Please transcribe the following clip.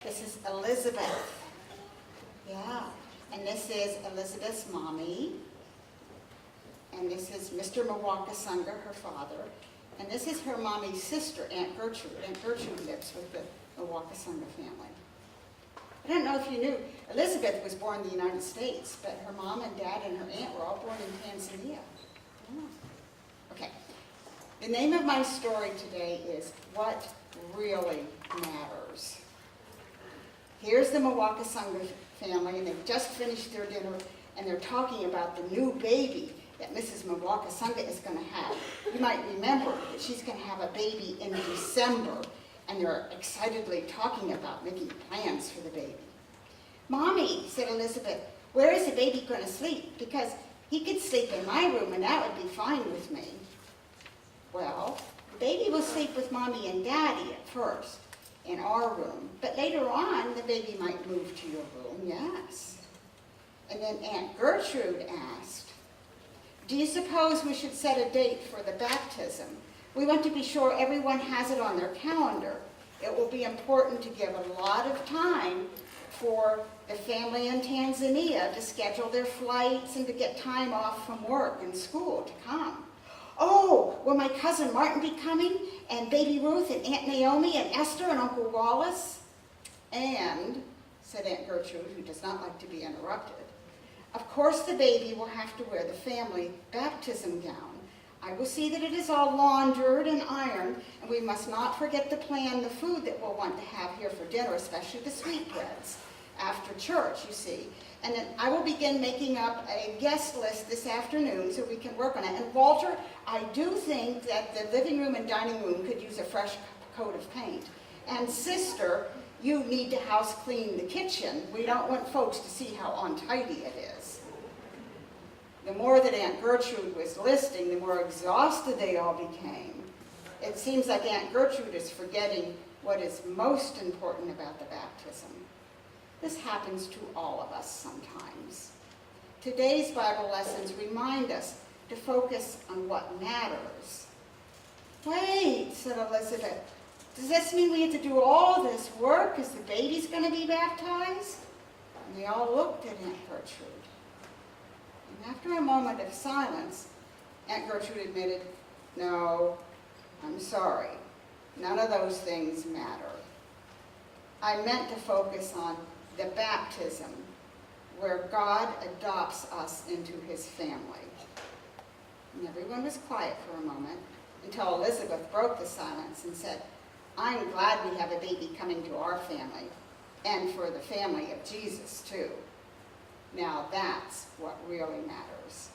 This is Elizabeth. Yeah. And this is Elizabeth's mommy. And this is Mr. Mwakasunga, her father. And this is her mommy's sister, Aunt Gertrude. Aunt Gertrude lives with the Mwakasunga family. I don't know if you knew, Elizabeth was born in the United States, but her mom and dad and her aunt were all born in Tanzania. Yeah. Okay. The name of my story today is What Really Matters. Here's the Mwakasunga family, and they've just finished their dinner, and they're talking about the new baby that Mrs. Mwakasunga is going to have. You might remember that she's going to have a baby in December, and they're excitedly talking about making plans for the baby. "Mommy," said Elizabeth, "where is the baby going to sleep? Because he could sleep in my room, and that would be fine with me." "Well, the baby will sleep with Mommy and Daddy at first, in our room, but later on the baby might move to your room, yes." And then Aunt Gertrude asked, "Do you suppose we should set a date for the baptism? We want to be sure everyone has it on their calendar. It will be important to give a lot of time for the family in Tanzania to schedule their flights and to get time off from work and school to come." "Oh, will my cousin Martin be coming? And baby Ruth and Aunt Naomi and Esther and Uncle Wallace?" "And," said Aunt Gertrude, who does not like to be interrupted, "of course the baby will have to wear the family baptism gown. I will see that it is all laundered and ironed, and we must not forget to plan the food that we'll want to have here for dinner, especially the sweetbreads, after church, you see. And then I will begin making up a guest list this afternoon so we can work on it. And Walter, I do think that the living room and dining room could use a fresh coat of paint. And sister, you need to house clean the kitchen. We don't want folks to see how untidy it is." The more that Aunt Gertrude was listing, the more exhausted they all became. It seems like Aunt Gertrude is forgetting what is most important about the baptism. This happens to all of us sometimes. Today's Bible lessons remind us to focus on what matters. "Wait," said Elizabeth, "does this mean we have to do all this work because the baby's going to be baptized?" And they all looked at Aunt Gertrude. And after a moment of silence, Aunt Gertrude admitted, "No, I'm sorry. None of those things matter. I meant to focus on the baptism, where God adopts us into his family." And everyone was quiet for a moment until Elizabeth broke the silence and said, "I'm glad we have a baby coming to our family, and for the family of Jesus too. Now that's what really matters."